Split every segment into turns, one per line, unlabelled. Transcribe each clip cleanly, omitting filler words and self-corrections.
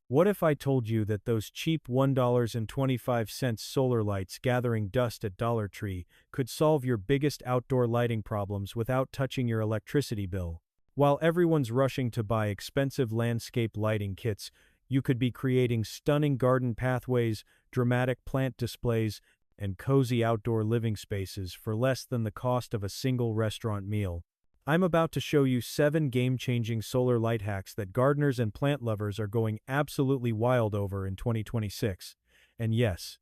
What if I told you that those cheap $1.25 solar lights gathering dust at Dollar Tree could solve your biggest outdoor lighting problems without touching your electricity bill? While everyone's rushing to buy expensive landscape lighting kits, you could be creating stunning garden pathways, dramatic plant displays, and cozy outdoor living spaces for less than the cost of a single restaurant meal. I'm about to show you 7 game-changing solar light hacks that gardeners and plant lovers are going absolutely wild over in 2026. And yes,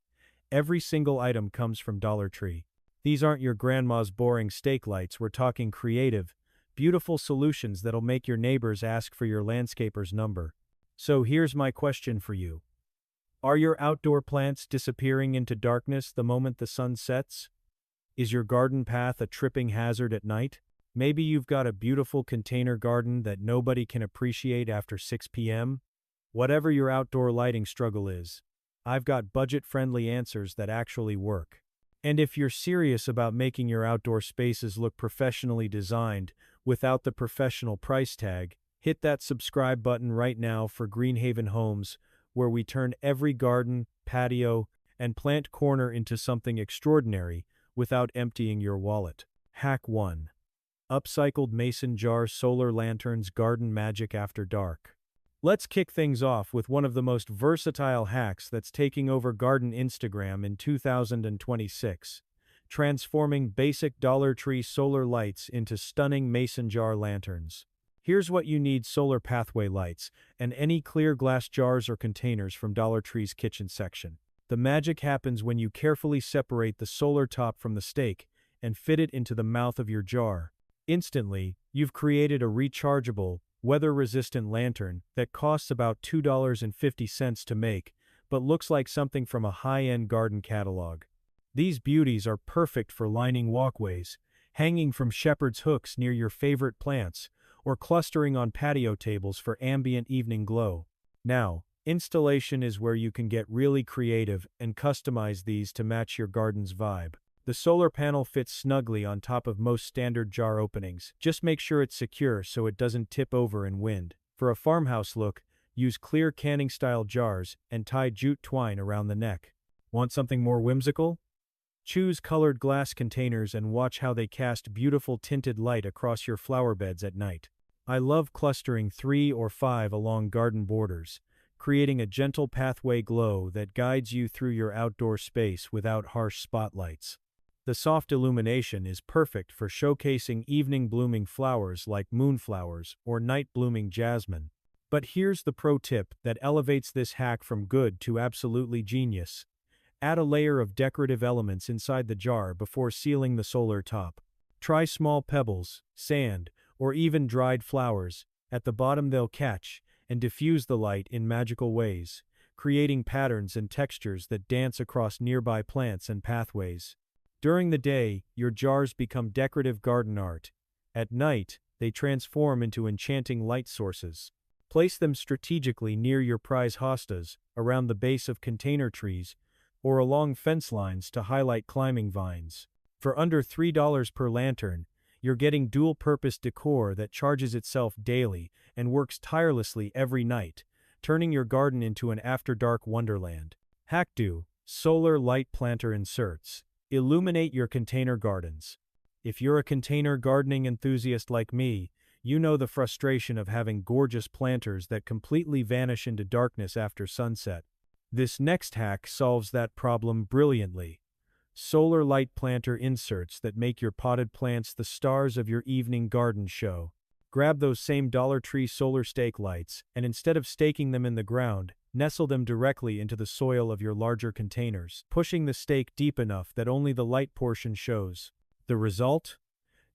every single item comes from Dollar Tree. These aren't your grandma's boring stake lights, we're talking creative, beautiful solutions that'll make your neighbors ask for your landscaper's number. So here's my question for you. Are your outdoor plants disappearing into darkness the moment the sun sets? Is your garden path a tripping hazard at night? Maybe you've got a beautiful container garden that nobody can appreciate after 6 p.m.? Whatever your outdoor lighting struggle is, I've got budget-friendly answers that actually work. And if you're serious about making your outdoor spaces look professionally designed without the professional price tag, hit that subscribe button right now for Greenhaven Homes, where we turn every garden, patio, and plant corner into something extraordinary without emptying your wallet. Hack 1. Upcycled mason jar solar lanterns garden magic after dark. Let's kick things off with one of the most versatile hacks that's taking over garden Instagram in 2026, transforming basic Dollar Tree solar lights into stunning mason jar lanterns. Here's what you need: solar pathway lights, and any clear glass jars or containers from Dollar Tree's kitchen section. The magic happens when you carefully separate the solar top from the stake and fit it into the mouth of your jar. Instantly, you've created a rechargeable, weather-resistant lantern that costs about $2.50 to make, but looks like something from a high-end garden catalog. These beauties are perfect for lining walkways, hanging from shepherd's hooks near your favorite plants, or clustering on patio tables for ambient evening glow. Now, installation is where you can get really creative and customize these to match your garden's vibe. The solar panel fits snugly on top of most standard jar openings. Just make sure it's secure so it doesn't tip over in wind. For a farmhouse look, use clear canning-style jars and tie jute twine around the neck. Want something more whimsical? Choose colored glass containers and watch how they cast beautiful tinted light across your flower beds at night. I love clustering 3 or 5 along garden borders, creating a gentle pathway glow that guides you through your outdoor space without harsh spotlights. The soft illumination is perfect for showcasing evening blooming flowers like moonflowers or night blooming jasmine. But here's the pro tip that elevates this hack from good to absolutely genius. Add a layer of decorative elements inside the jar before sealing the solar top. Try small pebbles, sand, or even dried flowers. At the bottom they'll catch and diffuse the light in magical ways, creating patterns and textures that dance across nearby plants and pathways. During the day, your jars become decorative garden art. At night, they transform into enchanting light sources. Place them strategically near your prize hostas, around the base of container trees, or along fence lines to highlight climbing vines. For under $3 per lantern, you're getting dual-purpose decor that charges itself daily and works tirelessly every night, turning your garden into an after-dark wonderland. Hack 2. Solar light planter inserts. Illuminate your container gardens. If you're a container gardening enthusiast like me, you know the frustration of having gorgeous planters that completely vanish into darkness after sunset. This next hack solves that problem brilliantly. Solar light planter inserts that make your potted plants the stars of your evening garden show. Grab those same Dollar Tree solar stake lights, and instead of staking them in the ground, nestle them directly into the soil of your larger containers, pushing the stake deep enough that only the light portion shows. The result?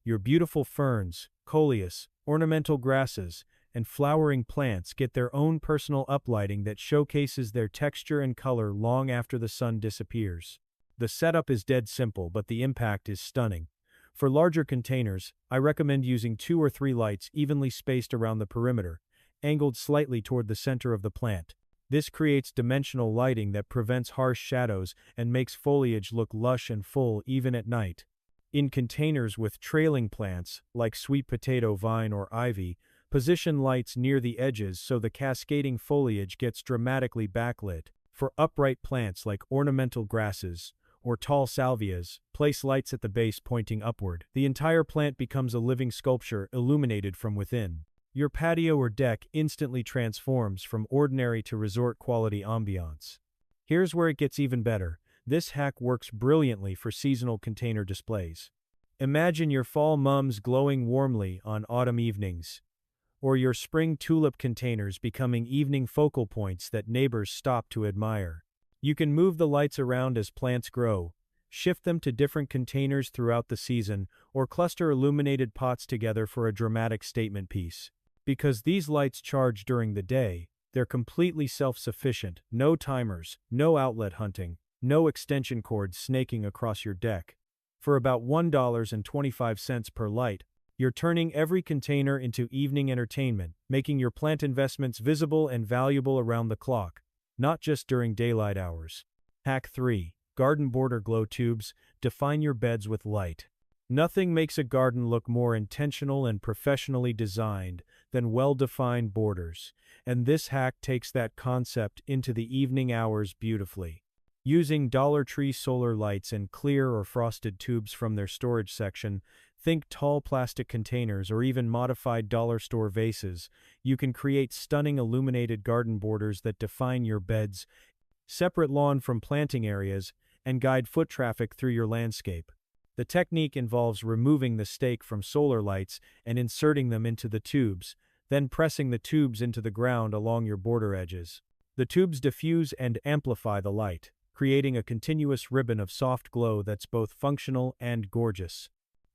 Your beautiful ferns, coleus, ornamental grasses, and flowering plants get their own personal uplighting that showcases their texture and color long after the sun disappears. The setup is dead simple, but the impact is stunning. For larger containers, I recommend using 2 or 3 lights evenly spaced around the perimeter, angled slightly toward the center of the plant. This creates dimensional lighting that prevents harsh shadows and makes foliage look lush and full even at night. In containers with trailing plants, like sweet potato vine or ivy, Position lights near the edges so the cascading foliage gets dramatically backlit. For upright plants like ornamental grasses or tall salvias, place lights at the base pointing upward. The entire plant becomes a living sculpture illuminated from within. Your patio or deck instantly transforms from ordinary to resort-quality ambiance. Here's where it gets even better. This hack works brilliantly for seasonal container displays. Imagine your fall mums glowing warmly on autumn evenings, or your spring tulip containers becoming evening focal points that neighbors stop to admire. You can move the lights around as plants grow, shift them to different containers throughout the season, or cluster illuminated pots together for a dramatic statement piece. Because these lights charge during the day, they're completely self-sufficient, no timers, no outlet hunting, no extension cords snaking across your deck. For about $1.25 per light, you're turning every container into evening entertainment, making your plant investments visible and valuable around the clock, not just during daylight hours. Hack 3. Garden border glow tubes. Define your beds with light. Nothing makes a garden look more intentional and professionally designed than well-defined borders, and this hack takes that concept into the evening hours beautifully. Using Dollar Tree solar lights and clear or frosted tubes from their storage section, think tall plastic containers or even modified dollar store vases, you can create stunning illuminated garden borders that define your beds, separate lawn from planting areas, and guide foot traffic through your landscape. The technique involves removing the stake from solar lights and inserting them into the tubes, then pressing the tubes into the ground along your border edges. The tubes diffuse and amplify the light, creating a continuous ribbon of soft glow that's both functional and gorgeous.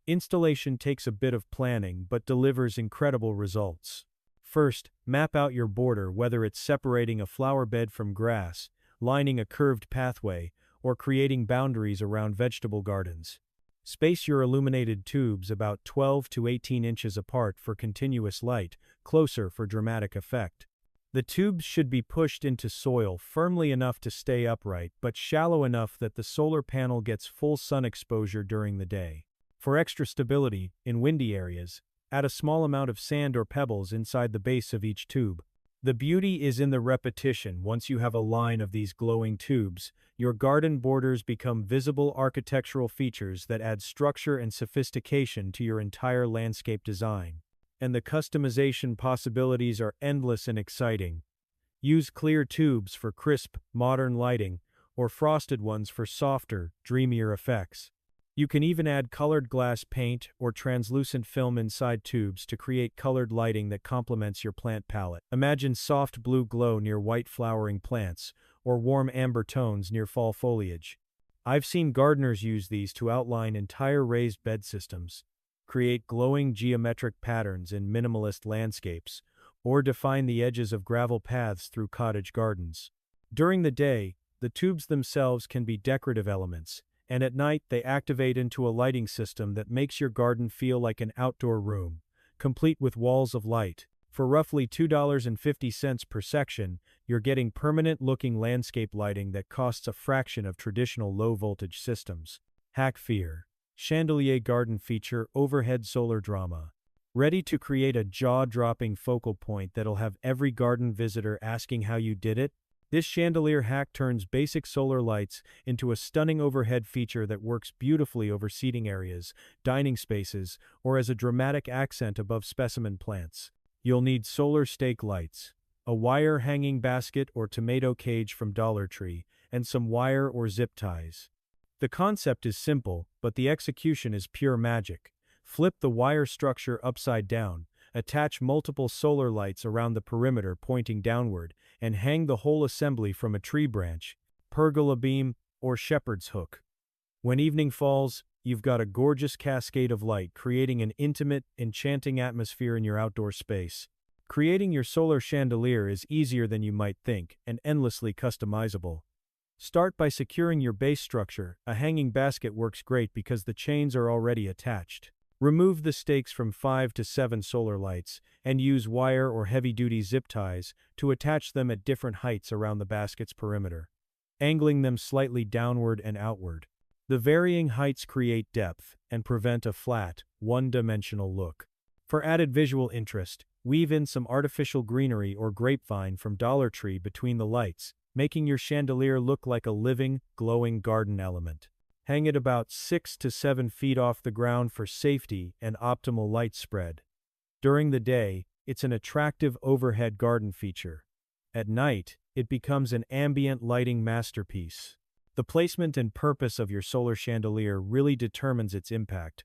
Installation takes a bit of planning but delivers incredible results. First, map out your border, whether it's separating a flower bed from grass, lining a curved pathway, or creating boundaries around vegetable gardens. Space your illuminated tubes about 12 to 18 inches apart for continuous light, closer for dramatic effect. The tubes should be pushed into soil firmly enough to stay upright, but shallow enough that the solar panel gets full sun exposure during the day. For extra stability, in windy areas, add a small amount of sand or pebbles inside the base of each tube. The beauty is in the repetition. Once you have a line of these glowing tubes, your garden borders become visible architectural features that add structure and sophistication to your entire landscape design. And the customization possibilities are endless and exciting. Use clear tubes for crisp, modern lighting, or frosted ones for softer, dreamier effects. You can even add colored glass paint or translucent film inside tubes to create colored lighting that complements your plant palette. Imagine soft blue glow near white flowering plants, or warm amber tones near fall foliage. I've seen gardeners use these to outline entire raised bed systems, create glowing geometric patterns in minimalist landscapes, or define the edges of gravel paths through cottage gardens. During the day, the tubes themselves can be decorative elements, and at night they activate into a lighting system that makes your garden feel like an outdoor room, complete with walls of light. For roughly $2.50 per section, you're getting permanent-looking landscape lighting that costs a fraction of traditional low-voltage systems. Hack Fear. Chandelier garden feature overhead solar drama. Ready to create a jaw-dropping focal point that'll have every garden visitor asking how you did it? This chandelier hack turns basic solar lights into a stunning overhead feature that works beautifully over seating areas, dining spaces, or as a dramatic accent above specimen plants. You'll need solar stake lights, a wire hanging basket or tomato cage from Dollar Tree, and some wire or zip ties. The concept is simple, but the execution is pure magic. Flip the wire structure upside down, attach multiple solar lights around the perimeter pointing downward, and hang the whole assembly from a tree branch, pergola beam, or shepherd's hook. When evening falls, you've got a gorgeous cascade of light creating an intimate, enchanting atmosphere in your outdoor space. Creating your solar chandelier is easier than you might think and endlessly customizable. Start by securing your base structure. A hanging basket works great because the chains are already attached. Remove the stakes from 5 to 7 solar lights and use wire or heavy-duty zip ties to attach them at different heights around the basket's perimeter, angling them slightly downward and outward. The varying heights create depth and prevent a flat, one-dimensional look. For added visual interest, Weave in some artificial greenery or grapevine from Dollar Tree between the lights, making your chandelier look like a living, glowing garden element. Hang it about 6 to 7 feet off the ground for safety and optimal light spread. During the day, it's an attractive overhead garden feature. At night, it becomes an ambient lighting masterpiece. The placement and purpose of your solar chandelier really determines its impact.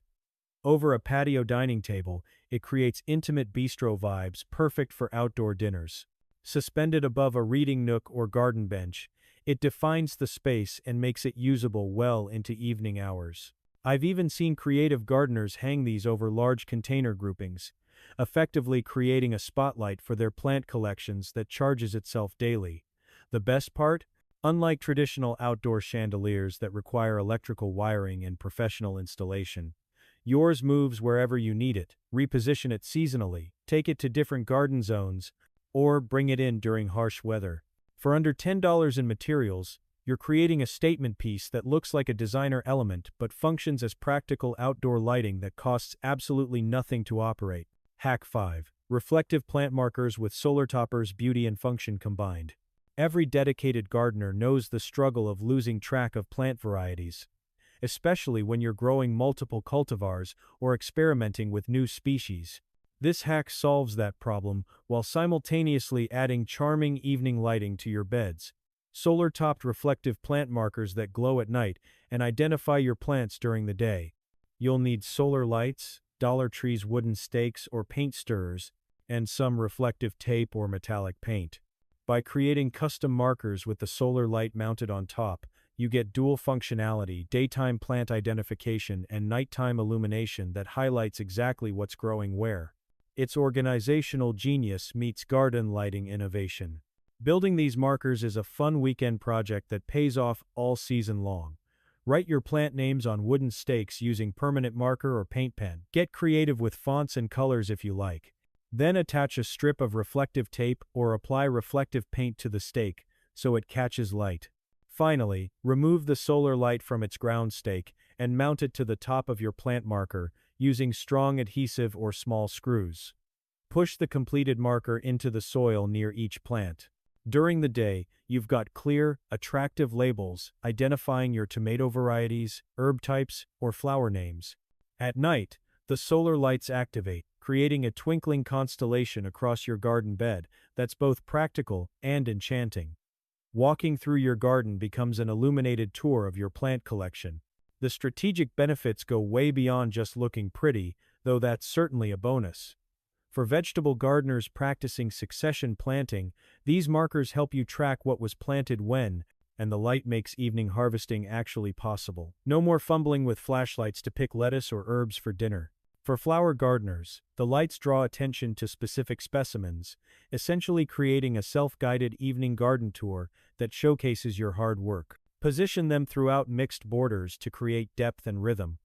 Over a patio dining table, it creates intimate bistro vibes perfect for outdoor dinners. Suspended above a reading nook or garden bench, it defines the space and makes it usable well into evening hours. I've even seen creative gardeners hang these over large container groupings, effectively creating a spotlight for their plant collections that charges itself daily. The best part? Unlike traditional outdoor chandeliers that require electrical wiring and professional installation, yours moves wherever you need it. Reposition it seasonally, take it to different garden zones, or bring it in during harsh weather. For under $10 in materials, you're creating a statement piece that looks like a designer element but functions as practical outdoor lighting that costs absolutely nothing to operate. Hack 5. Reflective plant markers with solar toppers, beauty and function combined. Every dedicated gardener knows the struggle of losing track of plant varieties, especially when you're growing multiple cultivars or experimenting with new species. This hack solves that problem while simultaneously adding charming evening lighting to your beds. Solar-topped reflective plant markers that glow at night and identify your plants during the day. You'll need solar lights, Dollar Tree's wooden stakes or paint stirrers, and some reflective tape or metallic paint. By creating custom markers with the solar light mounted on top, you get dual functionality, daytime plant identification and nighttime illumination that highlights exactly what's growing where. It's organizational genius meets garden lighting innovation. Building these markers is a fun weekend project that pays off all season long. Write your plant names on wooden stakes using permanent marker or paint pen. Get creative with fonts and colors if you like. Then attach a strip of reflective tape or apply reflective paint to the stake so it catches light. Finally, remove the solar light from its ground stake and mount it to the top of your plant marker using strong adhesive or small screws. Push the completed marker into the soil near each plant. During the day, you've got clear, attractive labels identifying your tomato varieties, herb types, or flower names. At night, the solar lights activate, creating a twinkling constellation across your garden bed that's both practical and enchanting. Walking through your garden becomes an illuminated tour of your plant collection. The strategic benefits go way beyond just looking pretty, though that's certainly a bonus. For vegetable gardeners practicing succession planting, these markers help you track what was planted when, and the light makes evening harvesting actually possible. No more fumbling with flashlights to pick lettuce or herbs for dinner. For flower gardeners, the lights draw attention to specific specimens, essentially creating a self-guided evening garden tour that showcases your hard work. Position them throughout mixed borders to create depth and rhythm,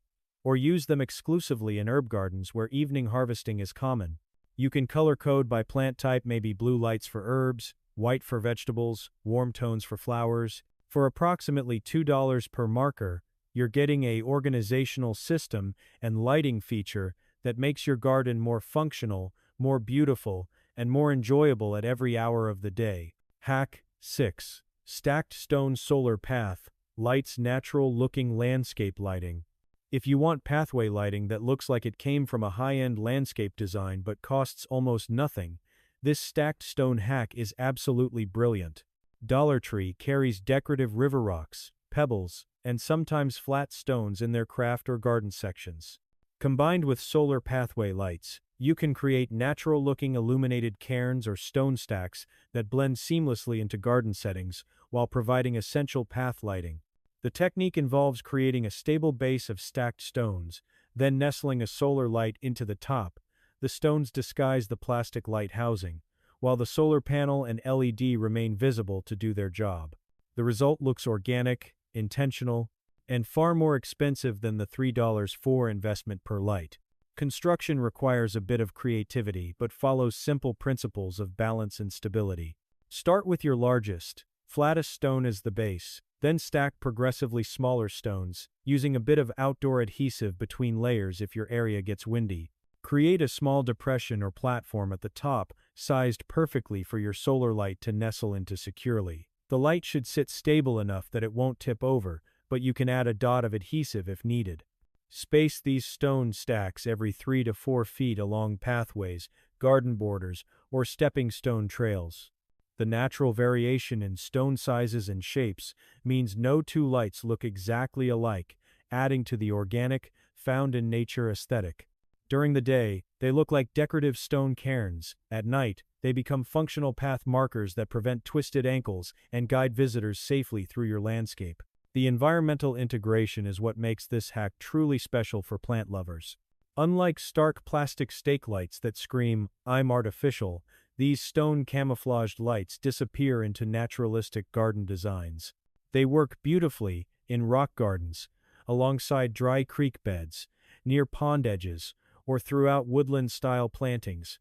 or use them exclusively in herb gardens where evening harvesting is common. You can color code by plant type, maybe blue lights for herbs, white for vegetables, warm tones for flowers. For approximately $2 per marker, you're getting an organizational system and lighting feature that makes your garden more functional, more beautiful, and more enjoyable at every hour of the day. Hack 6. Stacked stone solar path lights natural-looking landscape lighting. If you want pathway lighting that looks like it came from a high-end landscape design but costs almost nothing, this stacked stone hack is absolutely brilliant. Dollar Tree carries decorative river rocks, pebbles, and sometimes flat stones in their craft or garden sections. Combined with solar pathway lights, you can create natural-looking illuminated cairns or stone stacks that blend seamlessly into garden settings while providing essential path lighting. The technique involves creating a stable base of stacked stones, then nestling a solar light into the top. The stones disguise the plastic light housing, while the solar panel and LED remain visible to do their job. The result looks organic, intentional, and far more expensive than the $3 investment per light. Construction requires a bit of creativity but follows simple principles of balance and stability. Start with your largest, flattest stone as the base, then stack progressively smaller stones, using a bit of outdoor adhesive between layers if your area gets windy. Create a small depression or platform at the top, sized perfectly for your solar light to nestle into securely. The light should sit stable enough that it won't tip over, but you can add a dot of adhesive if needed. Space these stone stacks every 3 to 4 feet along pathways, garden borders, or stepping stone trails. The natural variation in stone sizes and shapes means no two lights look exactly alike, adding to the organic, found-in-nature aesthetic. During the day, they look like decorative stone cairns. At night, they become functional path markers that prevent twisted ankles and guide visitors safely through your landscape. The environmental integration is what makes this hack truly special for plant lovers. Unlike stark plastic stake lights that scream, "I'm artificial," these stone camouflaged lights disappear into naturalistic garden designs. They work beautifully in rock gardens, alongside dry creek beds, near pond edges, or throughout woodland-style plantings.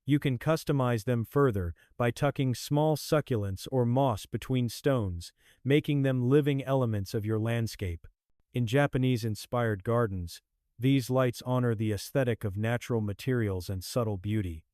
You can customize them further by tucking small succulents or moss between stones, making them living elements of your landscape. In Japanese-inspired gardens, these lights honor the aesthetic of natural materials and subtle beauty.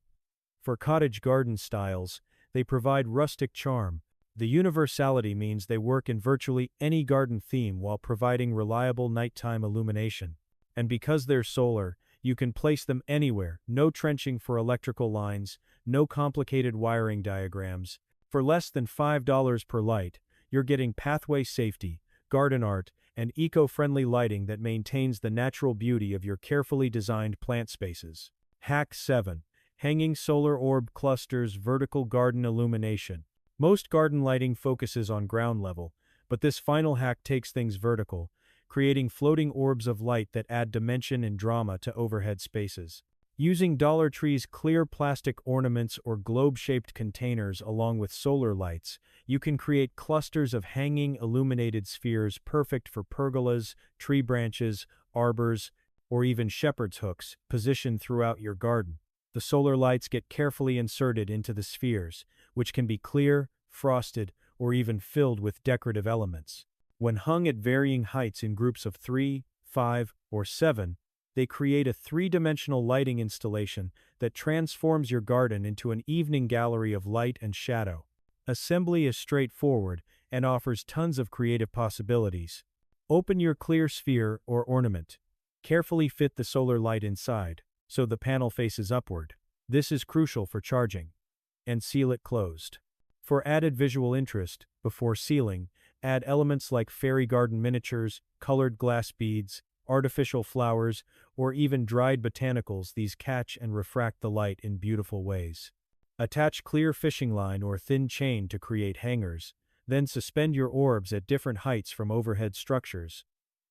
For cottage garden styles, they provide rustic charm. The universality means they work in virtually any garden theme while providing reliable nighttime illumination. And because they're solar, you can place them anywhere, no trenching for electrical lines, no complicated wiring diagrams. For less than $5 per light, you're getting pathway safety, garden art, and eco-friendly lighting that maintains the natural beauty of your carefully designed plant spaces. Hack 7. Hanging solar orb clusters vertical garden illumination. Most garden lighting focuses on ground level, but this final hack takes things vertical, creating floating orbs of light that add dimension and drama to overhead spaces. Using Dollar Tree's clear plastic ornaments or globe-shaped containers along with solar lights, you can create clusters of hanging illuminated spheres perfect for pergolas, tree branches, arbors, or even shepherd's hooks positioned throughout your garden. The solar lights get carefully inserted into the spheres, which can be clear, frosted, or even filled with decorative elements. When hung at varying heights in groups of 3, 5, or 7, they create a three-dimensional lighting installation that transforms your garden into an evening gallery of light and shadow. Assembly is straightforward and offers tons of creative possibilities. Open your clear sphere or ornament. Carefully fit the solar light inside, so the panel faces upward. This is crucial for charging. And seal it closed. For added visual interest, before sealing, add elements like fairy garden miniatures, colored glass beads, artificial flowers, or even dried botanicals. These catch and refract the light in beautiful ways. Attach clear fishing line or thin chain to create hangers, then suspend your orbs at different heights from overhead structures.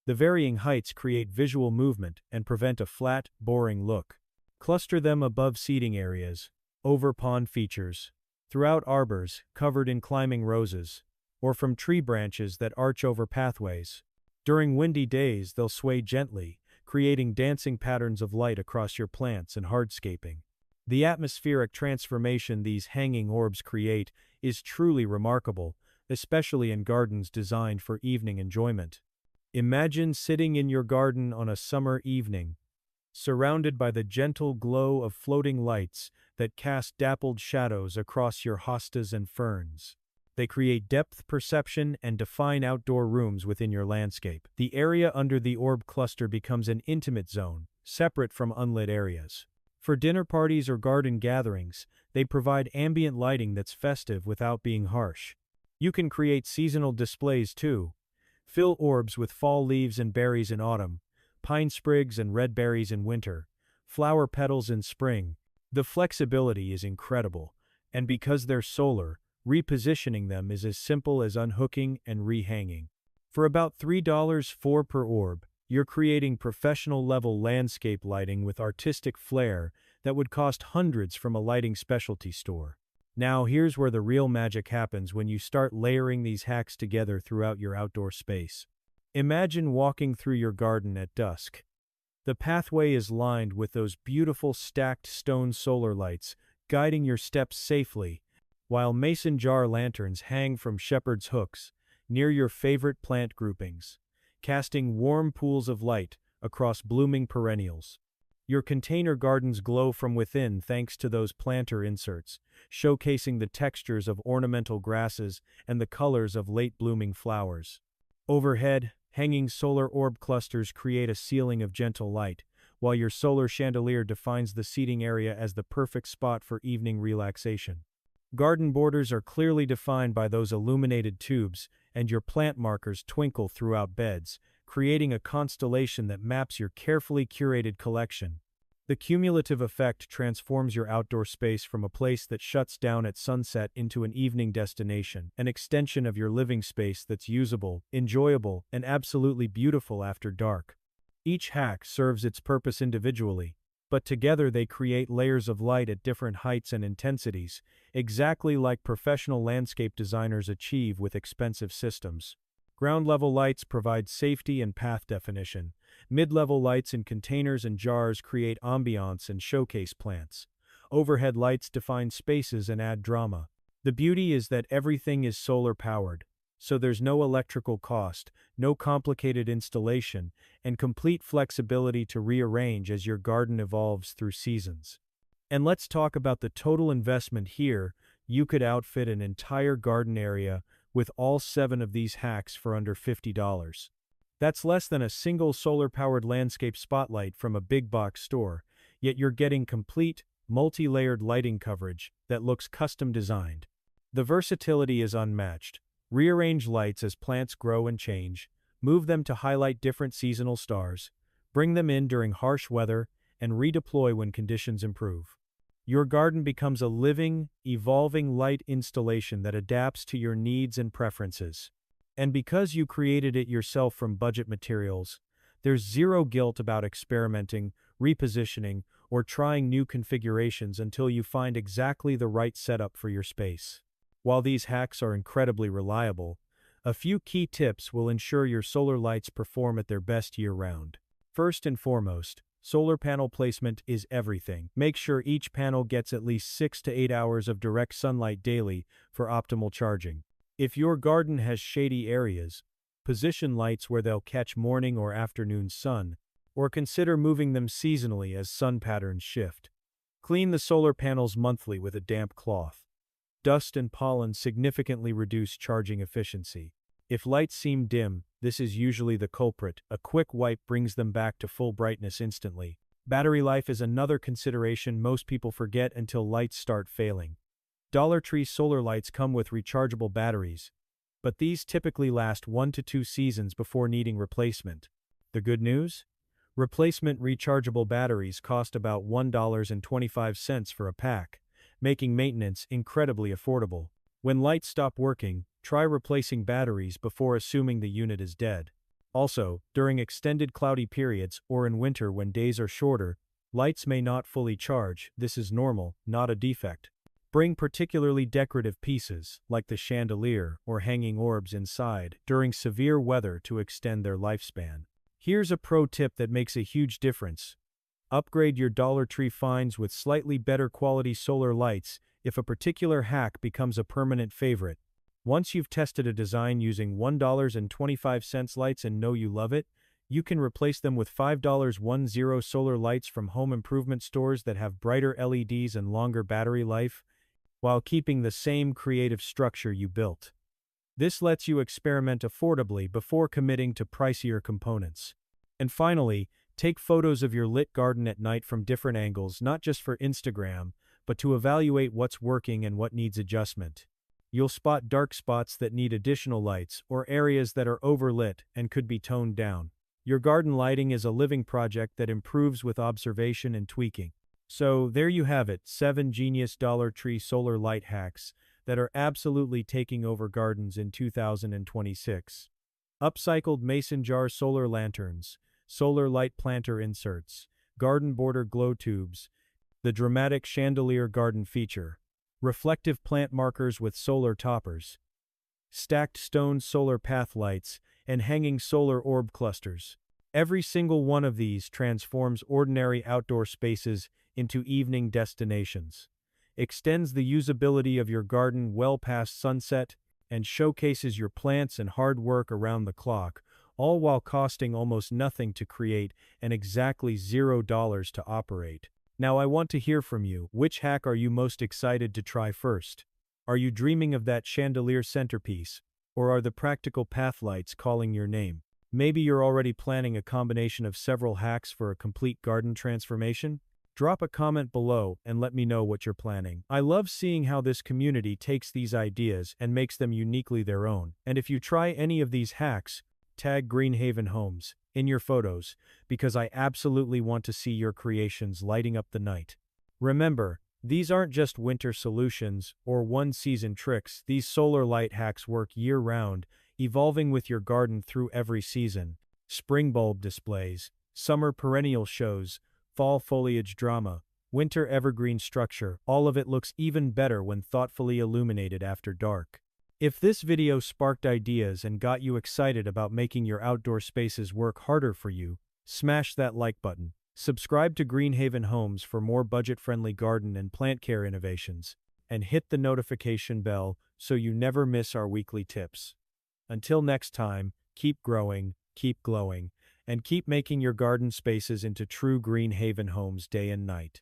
The varying heights create visual movement and prevent a flat, boring look. Cluster them above seating areas, over pond features, throughout arbors covered in climbing roses, or from tree branches that arch over pathways. During windy days, they'll sway gently, creating dancing patterns of light across your plants and hardscaping. The atmospheric transformation these hanging orbs create is truly remarkable, especially in gardens designed for evening enjoyment. Imagine sitting in your garden on a summer evening, surrounded by the gentle glow of floating lights that cast dappled shadows across your hostas and ferns. They create depth perception and define outdoor rooms within your landscape. The area under the orb cluster becomes an intimate zone, separate from unlit areas. For dinner parties or garden gatherings, they provide ambient lighting that's festive without being harsh. You can create seasonal displays too. Fill orbs with fall leaves and berries in autumn, pine sprigs and red berries in winter, flower petals in spring. The flexibility is incredible, and because they're solar, repositioning them is as simple as unhooking and rehanging. For about $3 per orb, you're creating professional-level landscape lighting with artistic flair that would cost hundreds from a lighting specialty store. Now here's where the real magic happens when you start layering these hacks together throughout your outdoor space. Imagine walking through your garden at dusk. The pathway is lined with those beautiful stacked stone solar lights, guiding your steps safely, while mason jar lanterns hang from shepherd's hooks near your favorite plant groupings, casting warm pools of light across blooming perennials. Your container gardens glow from within thanks to those planter inserts, showcasing the textures of ornamental grasses and the colors of late-blooming flowers. Overhead, hanging solar orb clusters create a ceiling of gentle light, while your solar chandelier defines the seating area as the perfect spot for evening relaxation. Garden borders are clearly defined by those illuminated tubes, and your plant markers twinkle throughout beds, creating a constellation that maps your carefully curated collection. The cumulative effect transforms your outdoor space from a place that shuts down at sunset into an evening destination, an extension of your living space that's usable, enjoyable, and absolutely beautiful after dark. Each hack serves its purpose individually, but together they create layers of light at different heights and intensities, exactly like professional landscape designers achieve with expensive systems. Ground-level lights provide safety and path definition. Mid-level lights in containers and jars create ambiance and showcase plants. Overhead lights define spaces and add drama. The beauty is that everything is solar-powered, so there's no electrical cost, no complicated installation, and complete flexibility to rearrange as your garden evolves through seasons. And let's talk about the total investment here. You could outfit an entire garden area with all 7 of these hacks for under $50. That's less than a single solar-powered landscape spotlight from a big box store, yet you're getting complete, multi-layered lighting coverage that looks custom designed. The versatility is unmatched. Rearrange lights as plants grow and change, move them to highlight different seasonal stars, bring them in during harsh weather, and redeploy when conditions improve. Your garden becomes a living, evolving light installation that adapts to your needs and preferences. And because you created it yourself from budget materials, there's zero guilt about experimenting, repositioning, or trying new configurations until you find exactly the right setup for your space. While these hacks are incredibly reliable, a few key tips will ensure your solar lights perform at their best year-round. First and foremost, solar panel placement is everything. Make sure each panel gets at least 6 to 8 hours of direct sunlight daily for optimal charging. If your garden has shady areas, position lights where they'll catch morning or afternoon sun, or consider moving them seasonally as sun patterns shift. Clean the solar panels monthly with a damp cloth. Dust and pollen significantly reduce charging efficiency. If lights seem dim, this is usually the culprit. A quick wipe brings them back to full brightness instantly. Battery life is another consideration most people forget until lights start failing. Dollar Tree solar lights come with rechargeable batteries, but these typically last 1 to 2 seasons before needing replacement. The good news? Replacement rechargeable batteries cost about $1.25 for a pack, making maintenance incredibly affordable. When lights stop working, try replacing batteries before assuming the unit is dead. Also, during extended cloudy periods or in winter when days are shorter, lights may not fully charge. This is normal, not a defect. Bring particularly decorative pieces, like the chandelier or hanging orbs inside, during severe weather to extend their lifespan. Here's a pro tip that makes a huge difference. Upgrade your Dollar Tree finds with slightly better quality solar lights if a particular hack becomes a permanent favorite. Once you've tested a design using $1.25 lights and know you love it, you can replace them with $5.10 solar lights from home improvement stores that have brighter LEDs and longer battery life, while keeping the same creative structure you built. This lets you experiment affordably before committing to pricier components. And finally, take photos of your lit garden at night from different angles, not just for Instagram, but to evaluate what's working and what needs adjustment. You'll spot dark spots that need additional lights or areas that are overlit and could be toned down. Your garden lighting is a living project that improves with observation and tweaking. So there you have it, 7 genius Dollar Tree solar light hacks that are absolutely taking over gardens in 2026. Upcycled mason jar solar lanterns, solar light planter inserts, garden border glow tubes, the dramatic chandelier garden feature, reflective plant markers with solar toppers, stacked stone solar path lights, and hanging solar orb clusters. Every single one of these transforms ordinary outdoor spaces into evening destinations, extends the usability of your garden well past sunset, and showcases your plants and hard work around the clock, all while costing almost nothing to create and exactly $0 to operate. Now I want to hear from you. Which hack are you most excited to try first? Are you dreaming of that chandelier centerpiece, or are the practical path lights calling your name? Maybe you're already planning a combination of several hacks for a complete garden transformation? Drop a comment below and let me know what you're planning. I love seeing how this community takes these ideas and makes them uniquely their own. And if you try any of these hacks, tag Greenhaven Homes in your photos, because I absolutely want to see your creations lighting up the night. Remember, these aren't just winter solutions or one-season tricks. These solar light hacks work year-round, evolving with your garden through every season. Spring bulb displays, summer perennial shows, fall foliage drama, winter evergreen structure, all of it looks even better when thoughtfully illuminated after dark. If this video sparked ideas and got you excited about making your outdoor spaces work harder for you, smash that like button. Subscribe to Greenhaven Homes for more budget-friendly garden and plant care innovations, and hit the notification bell so you never miss our weekly tips. Until next time, keep growing, keep glowing, and keep making your garden spaces into true Greenhaven homes day and night.